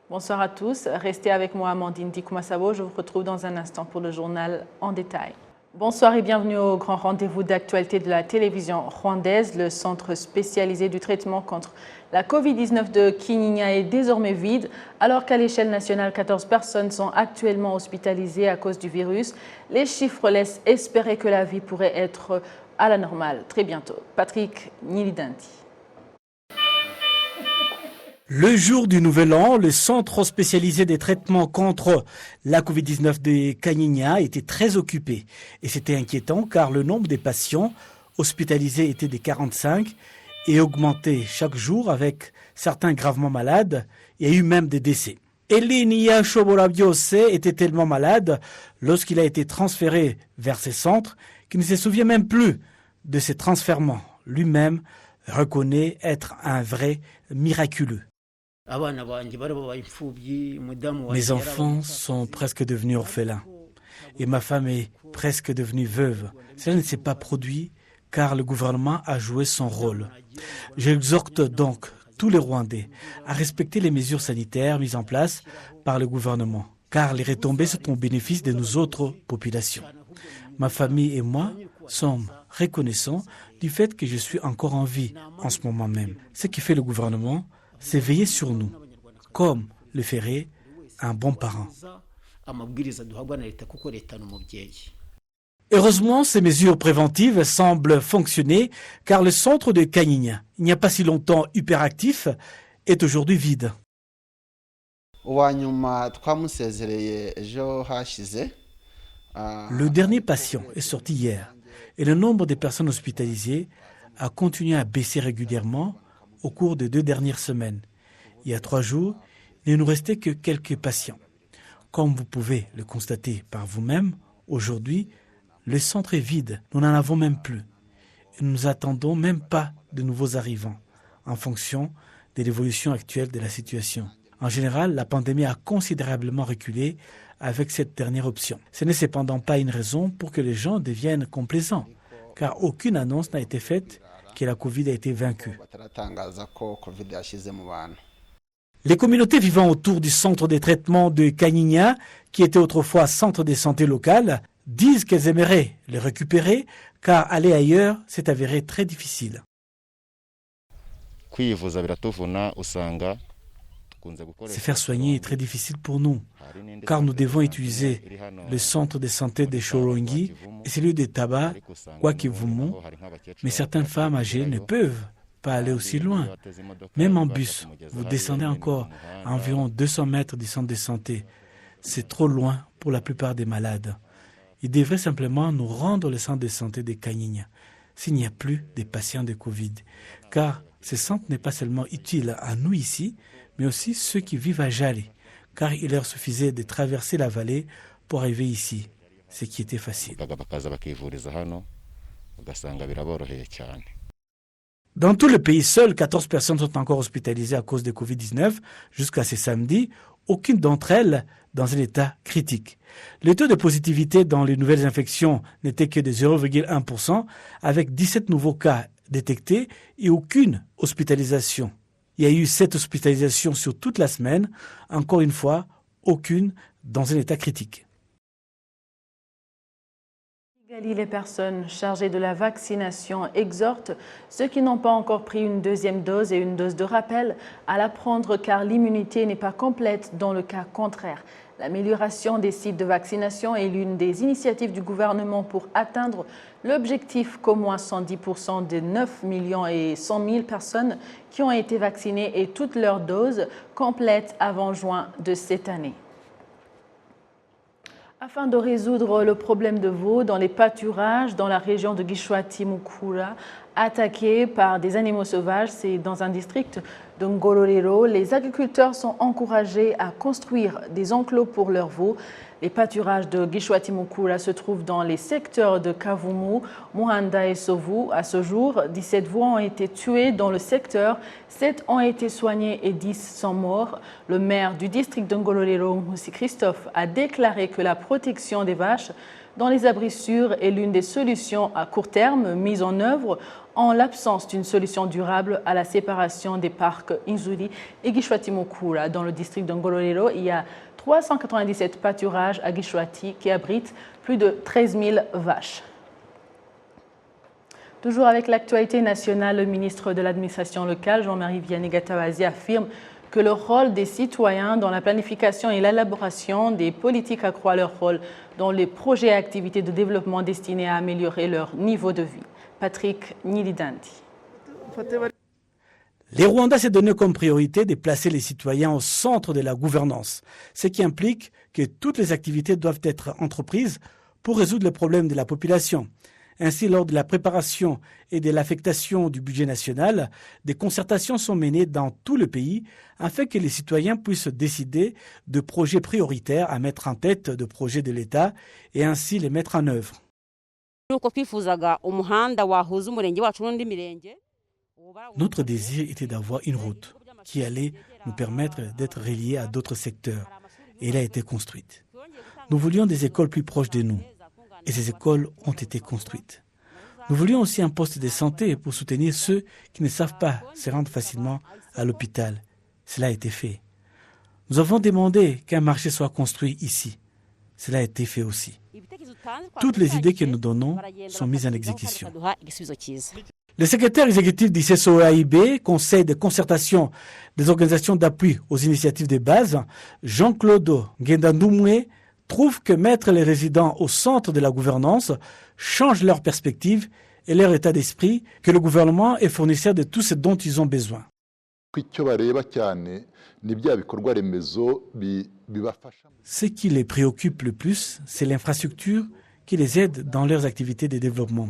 Bonsoir à tous. Restez avec moi, Amandine Dikoumassabo. Je vous retrouve dans un instant pour le journal en détail. Bonsoir et bienvenue au grand rendez-vous d'actualité de la télévision rwandaise. Le centre spécialisé du traitement contre la Covid-19 de Kinyinya est désormais vide, alors qu'à l'échelle nationale, 14 personnes sont actuellement hospitalisées à cause du virus. Les chiffres laissent espérer que la vie pourrait être à la normale très bientôt. Patrick Nilidanti. Le jour du Nouvel An, le centre spécialisé des traitements contre la Covid-19 de Kinyinya était très occupé. Et c'était inquiétant car le nombre des patients hospitalisés était de 45 et augmentait chaque jour avec certains gravement malades. Il y a eu même des décès. Elinia Shoborabiose était tellement malade lorsqu'il a été transféré vers ces centres qu'il ne se souvient même plus de ces transfèrements. Lui-même reconnaît être un vrai miraculeux. Mes enfants sont presque devenus orphelins et ma femme est presque devenue veuve. Cela ne s'est pas produit car le gouvernement a joué son rôle. J'exhorte donc tous les Rwandais à respecter les mesures sanitaires mises en place par le gouvernement car les retombées sont au bénéfice de nous autres populations. Ma famille et moi sommes reconnaissants du fait que je suis encore en vie en ce moment même. Ce qui fait le gouvernement, c'est veiller sur nous, comme le ferait un bon parent. Heureusement, ces mesures préventives semblent fonctionner car le centre de Kinyinya, il n'y a pas si longtemps hyperactif, est aujourd'hui vide. Le dernier patient est sorti hier et le nombre de personnes hospitalisées a continué à baisser régulièrement au cours des 2 dernières semaines. Il y a 3 jours, il ne nous restait que quelques patients. Comme vous pouvez le constater par vous-même, aujourd'hui, le centre est vide. Nous n'en avons même plus. Et nous n'attendons même pas de nouveaux arrivants en fonction de l'évolution actuelle de la situation. En général, la pandémie a considérablement reculé avec cette dernière option. Ce n'est cependant pas une raison pour que les gens deviennent complaisants, car aucune annonce n'a été faite que la Covid a été vaincue. Les communautés vivant autour du centre de traitement de Kinyinya, qui était autrefois centre de santé local, disent qu'elles aimeraient le récupérer car aller ailleurs s'est avéré très difficile. Se faire soigner est très difficile pour nous, car nous devons utiliser le centre de santé de Shorongi et celui de Taba, Kwakivumu, mais certaines femmes âgées ne peuvent pas aller aussi loin. Même en bus, vous descendez encore à environ 200 mètres du centre de santé. C'est trop loin pour la plupart des malades. Ils devraient simplement nous rendre le centre de santé de Kinyinya s'il n'y a plus de patients de Covid, car ce centre n'est pas seulement utile à nous ici, mais aussi ceux qui vivent à Jali, car il leur suffisait de traverser la vallée pour arriver ici, ce qui était facile. Dans tout le pays, seules 14 personnes sont encore hospitalisées à cause de Covid-19 jusqu'à ce samedi, aucune d'entre elles dans un état critique. Le taux de positivité dans les nouvelles infections n'était que de 0,1%, avec 17 nouveaux cas détectés et aucune hospitalisation. Il y a eu 7 hospitalisations sur toute la semaine, encore une fois, aucune dans un état critique. Les personnes chargées de la vaccination exhortent ceux qui n'ont pas encore pris une deuxième dose et une dose de rappel à la prendre car l'immunité n'est pas complète dans le cas contraire. L'amélioration des sites de vaccination est l'une des initiatives du gouvernement pour atteindre l'objectif qu'au moins 110% des 9 millions et 100 000 personnes qui ont été vaccinées aient toutes leurs doses complètes avant juin de cette année. Afin de résoudre le problème de veaux dans les pâturages dans la région de Gishwati-Mukura, attaqués par des animaux sauvages, c'est dans un district de Ngororero, les agriculteurs sont encouragés à construire des enclos pour leurs veaux. Les pâturages de Gishwati-Mukura se trouvent dans les secteurs de Kavumu, Muhanda et Sovu. À ce jour, 17 veaux ont été tués dans le secteur, 7 ont été soignés et 10 sont morts. Le maire du district de Ngororero, Musi Christophe, a déclaré que la protection des vaches dans les abris sûrs est l'une des solutions à court terme mises en œuvre en l'absence d'une solution durable à la séparation des parcs Inzuri et Gishwati-Mukura. Dans le district de Ngororero, il y a 397 pâturages à Gishwati qui abritent plus de 13 000 vaches. Toujours avec l'actualité nationale, le ministre de l'administration locale, Jean-Marie Vianney-Gatabazi, affirme que le rôle des citoyens dans la planification et l'élaboration des politiques accroît leur rôle dans les projets et activités de développement destinés à améliorer leur niveau de vie. Patrick Nilidandi. Les Rwandais s'est donné comme priorité de placer les citoyens au centre de la gouvernance, ce qui implique que toutes les activités doivent être entreprises pour résoudre les problèmes de la population. Ainsi, lors de la préparation et de l'affectation du budget national, des concertations sont menées dans tout le pays afin que les citoyens puissent décider de projets prioritaires à mettre en tête de projets de l'État et ainsi les mettre en œuvre. Notre désir était d'avoir une route qui allait nous permettre d'être reliés à d'autres secteurs et elle a été construite. Nous voulions des écoles plus proches de nous. Et ces écoles ont été construites. Nous voulions aussi un poste de santé pour soutenir ceux qui ne savent pas se rendre facilement à l'hôpital. Cela a été fait. Nous avons demandé qu'un marché soit construit ici. Cela a été fait aussi. Toutes les idées que nous donnons sont mises en exécution. Le secrétaire exécutif du CSOAIB, Conseil de concertation des organisations d'appui aux initiatives de base, Jean-Claude Ngendandoumoué, trouve que mettre les résidents au centre de la gouvernance change leur perspective et leur état d'esprit, que le gouvernement est fournisseur de tout ce dont ils ont besoin. Ce qui les préoccupe le plus, c'est l'infrastructure qui les aide dans leurs activités de développement.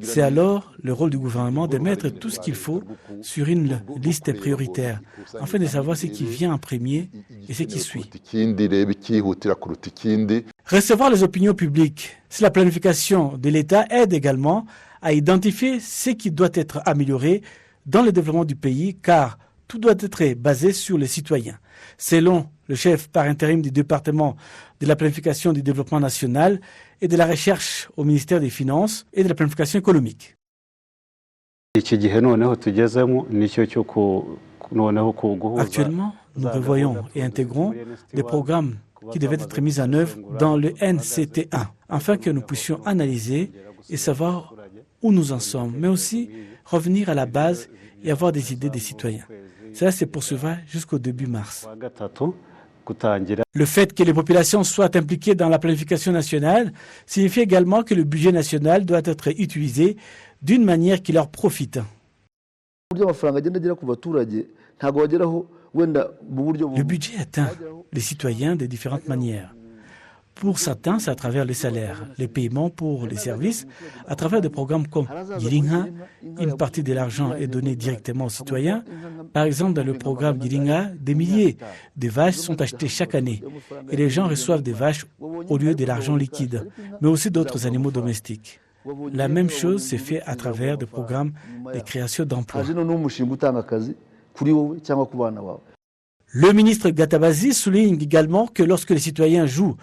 C'est alors le rôle du gouvernement de mettre tout ce qu'il faut sur une liste prioritaire, afin de savoir ce qui vient en premier et ce qui suit. Recevoir les opinions publiques sur la planification de l'État aide également à identifier ce qui doit être amélioré dans le développement du pays, car tout doit être basé sur les citoyens. Selon le chef par intérim du département de la planification du développement national et de la recherche au ministère des Finances et de la planification économique. Actuellement, nous revoyons et intégrons des programmes qui devaient être mis en œuvre dans le NCT1, afin que nous puissions analyser et savoir où nous en sommes, mais aussi revenir à la base et avoir des idées des citoyens. Cela se poursuivra jusqu'au début mars. Le fait que les populations soient impliquées dans la planification nationale signifie également que le budget national doit être utilisé d'une manière qui leur profite. Le budget atteint les citoyens de différentes manières. Pour certains, c'est à travers les salaires, les paiements pour les services, à travers des programmes comme Giringa. Une partie de l'argent est donnée directement aux citoyens. Par exemple, dans le programme Giringa, des milliers de vaches sont achetées chaque année et les gens reçoivent des vaches au lieu de l'argent liquide, mais aussi d'autres animaux domestiques. La même chose s'est fait à travers des programmes de création d'emplois. Le ministre Gatabazi souligne également que lorsque les citoyens jouent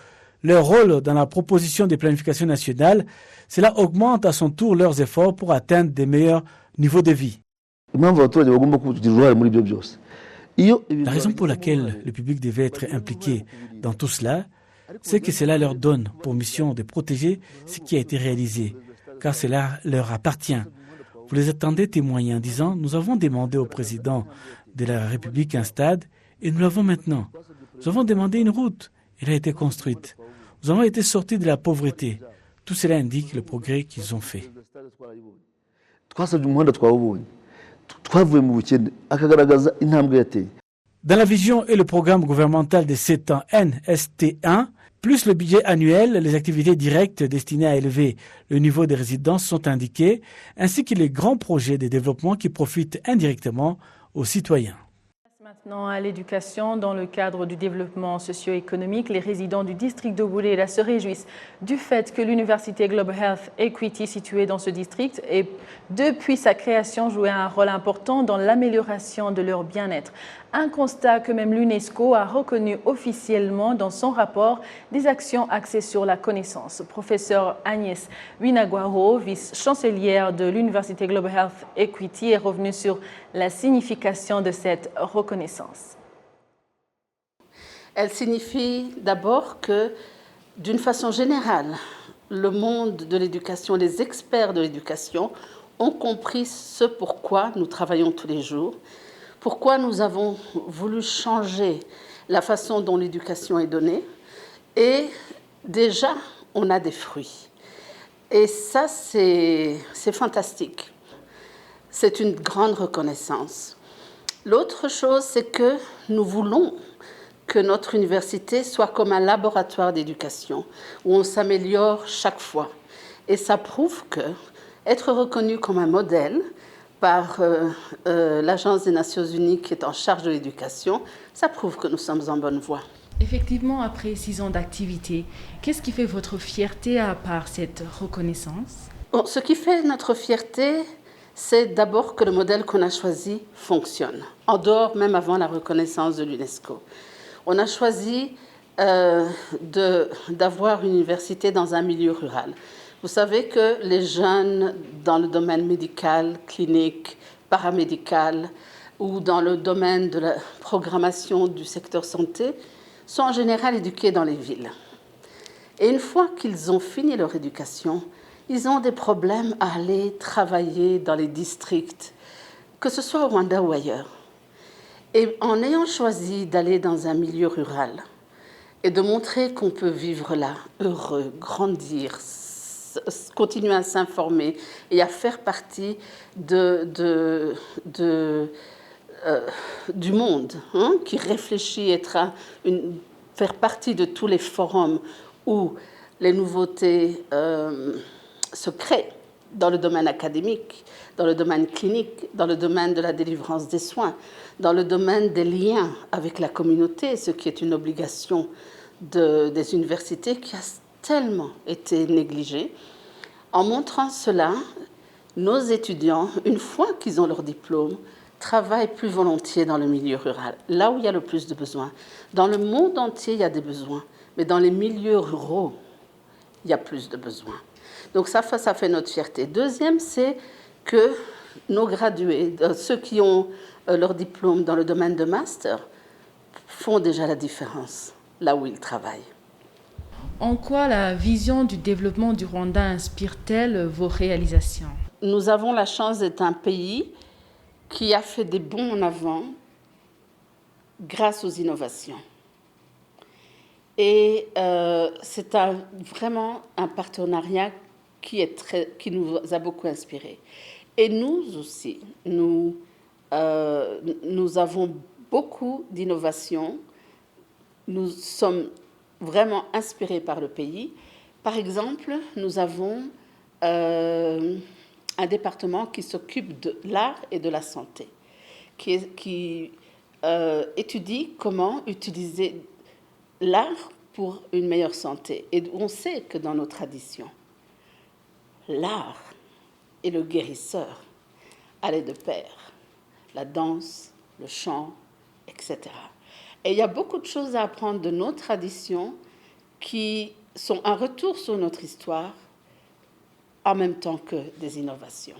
leur rôle dans la proposition de planification nationale, cela augmente à son tour leurs efforts pour atteindre des meilleurs niveaux de vie. La raison pour laquelle le public devait être impliqué dans tout cela, c'est que cela leur donne pour mission de protéger ce qui a été réalisé, car cela leur appartient. Vous les attendez témoigner en disant « Nous avons demandé au président de la République un stade et nous l'avons maintenant. Nous avons demandé une route, elle a été construite. Nous avons été sortis de la pauvreté. » Tout cela indique le progrès qu'ils ont fait. Dans la vision et le programme gouvernemental de 7 ans NST1, plus le budget annuel, les activités directes destinées à élever le niveau des résidences sont indiquées, ainsi que les grands projets de développement qui profitent indirectement aux citoyens. Maintenant à l'éducation, dans le cadre du développement socio-économique, les résidents du district de Burera se réjouissent du fait que l'université Global Health Equity située dans ce district ait, depuis sa création, joué un rôle important dans l'amélioration de leur bien-être. Un constat que même l'UNESCO a reconnu officiellement dans son rapport des actions axées sur la connaissance. Professeur Agnès Winaguaro, vice-chancelière de l'université Global Health Equity, est revenue sur la signification de cette reconnaissance. Elle signifie d'abord que, d'une façon générale, le monde de l'éducation, les experts de l'éducation ont compris ce pourquoi nous travaillons tous les jours, pourquoi nous avons voulu changer la façon dont l'éducation est donnée. Et déjà, on a des fruits. Et ça, c'est fantastique. C'est une grande reconnaissance. L'autre chose, c'est que nous voulons que notre université soit comme un laboratoire d'éducation, où on s'améliore chaque fois. Et ça prouve que être reconnu comme un modèle par l'Agence des Nations Unies qui est en charge de l'éducation, ça prouve que nous sommes en bonne voie. Effectivement, après 6 ans d'activité, qu'est-ce qui fait votre fierté à part cette reconnaissance? Bon, ce qui fait notre fierté, c'est d'abord que le modèle qu'on a choisi fonctionne, en dehors même avant la reconnaissance de l'UNESCO. On a choisi d'avoir une université dans un milieu rural. Vous savez que les jeunes dans le domaine médical, clinique, paramédical ou dans le domaine de la programmation du secteur santé sont en général éduqués dans les villes. Et une fois qu'ils ont fini leur éducation, ils ont des problèmes à aller travailler dans les districts, que ce soit au Rwanda ou ailleurs. Et en ayant choisi d'aller dans un milieu rural et de montrer qu'on peut vivre là, heureux, grandir, continuer à s'informer et à faire partie du monde, qui réfléchit, faire partie de tous les forums où les nouveautés se créent dans le domaine académique, dans le domaine clinique, dans le domaine de la délivrance des soins, dans le domaine des liens avec la communauté, ce qui est une obligation des universités qui a tellement été négligée. En montrant cela, nos étudiants, une fois qu'ils ont leur diplôme, travaillent plus volontiers dans le milieu rural, là où il y a le plus de besoins. Dans le monde entier, il y a des besoins, mais dans les milieux ruraux, il y a plus de besoins. Donc ça fait notre fierté. Deuxième, c'est que nos gradués, ceux qui ont leur diplôme dans le domaine de master, font déjà la différence là où ils travaillent. En quoi la vision du développement du Rwanda inspire-t-elle vos réalisations? Nous avons la chance d'être un pays qui a fait des bonds en avant grâce aux innovations. Et c'est vraiment un partenariat qui nous a beaucoup inspirés. Et nous aussi, nous avons beaucoup d'innovations. Nous sommes vraiment inspirés par le pays. Par exemple, nous avons un département qui s'occupe de l'art et de la santé, qui étudie comment utiliser l'art pour une meilleure santé. Et on sait que dans nos traditions, l'art et le guérisseur allaient de pair. La danse, le chant, etc. Et il y a beaucoup de choses à apprendre de nos traditions qui sont un retour sur notre histoire en même temps que des innovations.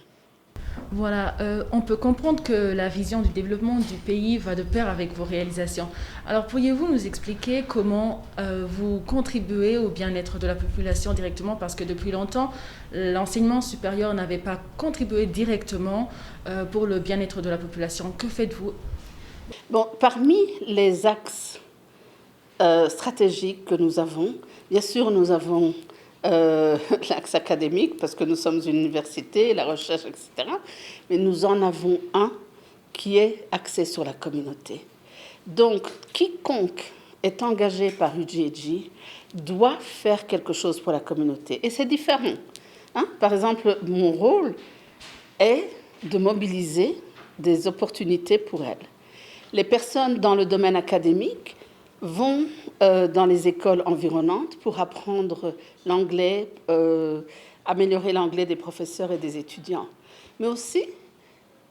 Voilà, on peut comprendre que la vision du développement du pays va de pair avec vos réalisations. Alors, pourriez-vous nous expliquer comment vous contribuez au bien-être de la population directement? Parce que depuis longtemps, l'enseignement supérieur n'avait pas contribué directement pour le bien-être de la population. Que faites-vous? Bon, parmi les axes stratégiques que nous avons, bien sûr, nous avons l'axe académique, parce que nous sommes une université, la recherche, etc. Mais nous en avons un qui est axé sur la communauté. Donc, quiconque est engagé par UGG doit faire quelque chose pour la communauté. Et c'est différent. Par exemple, mon rôle est de mobiliser des opportunités pour elle. Les personnes dans le domaine académique vont dans les écoles environnantes pour apprendre l'anglais, améliorer l'anglais des professeurs et des étudiants, mais aussi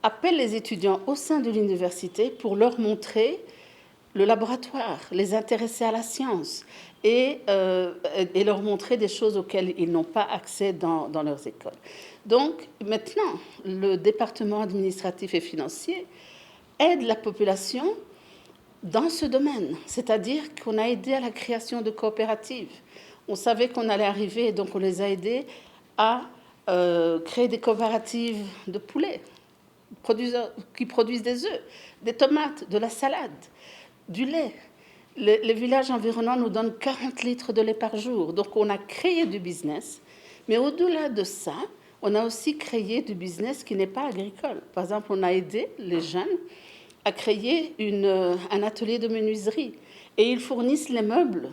appellent les étudiants au sein de l'université pour leur montrer le laboratoire, les intéresser à la science et leur montrer des choses auxquelles ils n'ont pas accès dans leurs écoles. Donc maintenant, le département administratif et financier aide la population dans ce domaine, c'est-à-dire qu'on a aidé à la création de coopératives. On savait qu'on allait arriver, donc on les a aidés à créer des coopératives de poulets qui produisent des œufs, des tomates, de la salade, du lait. Les villages environnants nous donnent 40 litres de lait par jour. Donc on a créé du business, mais au-delà de ça, on a aussi créé du business qui n'est pas agricole. Par exemple, on a aidé les jeunes à créer un atelier de menuiserie. Et ils fournissent les meubles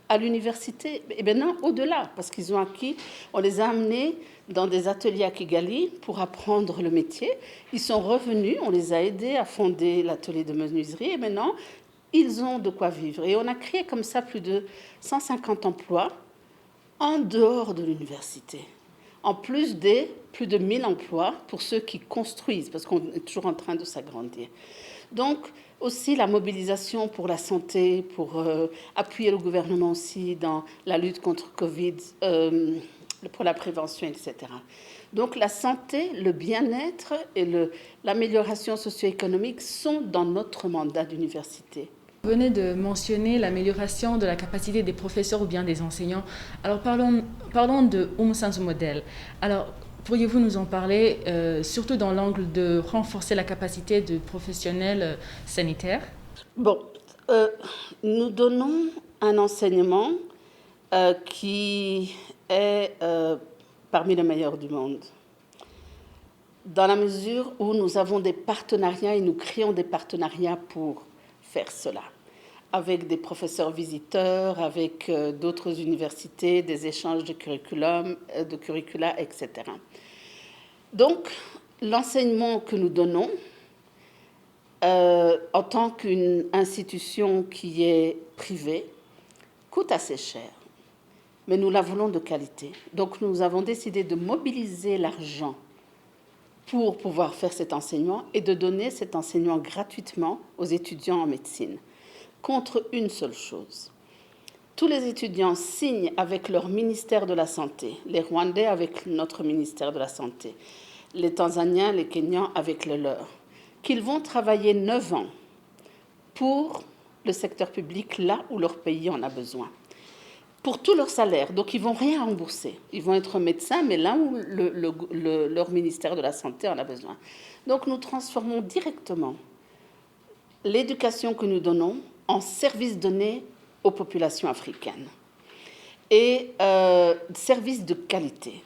à l'université. Et maintenant, au-delà, parce qu'ils ont acquis, on les a amenés dans des ateliers à Kigali pour apprendre le métier. Ils sont revenus, on les a aidés à fonder l'atelier de menuiserie. Et maintenant, ils ont de quoi vivre. Et on a créé comme ça plus de 150 emplois en dehors de l'université. En plus des plus de 1000 emplois pour ceux qui construisent, parce qu'on est toujours en train de s'agrandir. Donc, aussi la mobilisation pour la santé, pour appuyer le gouvernement aussi dans la lutte contre Covid, pour la prévention, etc. Donc, la santé, le bien-être et l'amélioration socio-économique sont dans notre mandat d'université. Vous venez de mentionner l'amélioration de la capacité des professeurs ou bien des enseignants. Alors parlons de Umsanzu Model. Alors pourriez-vous nous en parler, surtout dans l'angle de renforcer la capacité de professionnels sanitaires? Bon, nous donnons un enseignement qui est parmi les meilleurs du monde, dans la mesure où nous avons des partenariats et nous créons des partenariats pour faire cela, avec des professeurs visiteurs, avec d'autres universités, des échanges de curricula, etc. Donc, l'enseignement que nous donnons, en tant qu'une institution qui est privée, coûte assez cher, mais nous la voulons de qualité. Donc, nous avons décidé de mobiliser l'argent pour pouvoir faire cet enseignement et de donner cet enseignement gratuitement aux étudiants en médecine, contre une seule chose. Tous les étudiants signent avec leur ministère de la Santé, les Rwandais avec notre ministère de la Santé, les Tanzaniens, les Kenyans avec le leur, qu'ils vont travailler 9 ans pour le secteur public là où leur pays en a besoin, pour tout leur salaire. Donc, ils ne vont rien rembourser. Ils vont être médecins, mais là où leur ministère de la Santé en a besoin. Donc, nous transformons directement l'éducation que nous donnons en service donné aux populations africaines. Et service de qualité.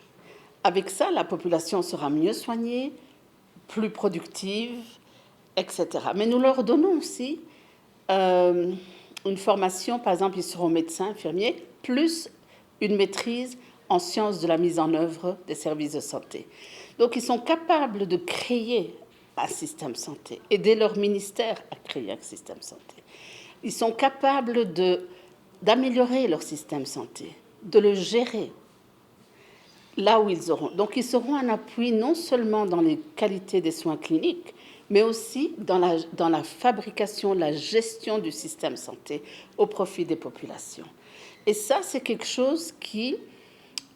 Avec ça, la population sera mieux soignée, plus productive, etc. Mais nous leur donnons aussi une formation, par exemple, ils seront médecins, infirmiers, plus une maîtrise en sciences de la mise en œuvre des services de santé. Donc, ils sont capables de créer un système santé, aider leur ministère à créer un système santé. Ils sont capables d'améliorer leur système santé, de le gérer là où ils auront. Donc, ils seront un appui non seulement dans les qualités des soins cliniques, mais aussi dans la fabrication, la gestion du système santé au profit des populations. Et ça, c'est quelque chose qui,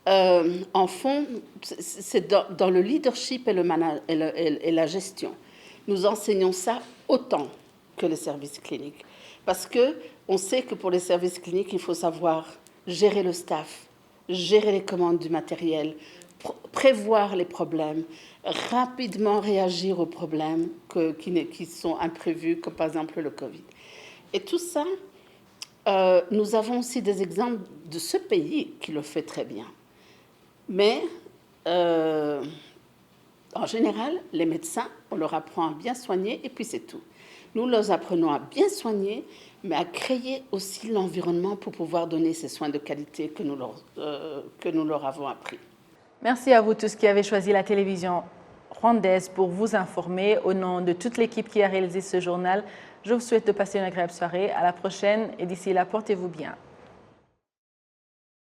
en fond, c'est dans le leadership et la gestion. Nous enseignons ça autant que les services cliniques. Parce qu'on sait que pour les services cliniques, il faut savoir gérer le staff, gérer les commandes du matériel, prévoir les problèmes, rapidement réagir aux problèmes qui sont imprévus, comme par exemple le Covid. Et tout ça, nous avons aussi des exemples de ce pays qui le fait très bien. Mais, en général, les médecins, on leur apprend à bien soigner et puis c'est tout. Nous leur apprenons à bien soigner, mais à créer aussi l'environnement pour pouvoir donner ces soins de qualité que nous leur avons appris. Merci à vous tous qui avez choisi la télévision rwandaises pour vous informer. Au nom de toute l'équipe qui a réalisé ce journal, je vous souhaite de passer une agréable soirée. À la prochaine et d'ici là, portez-vous bien.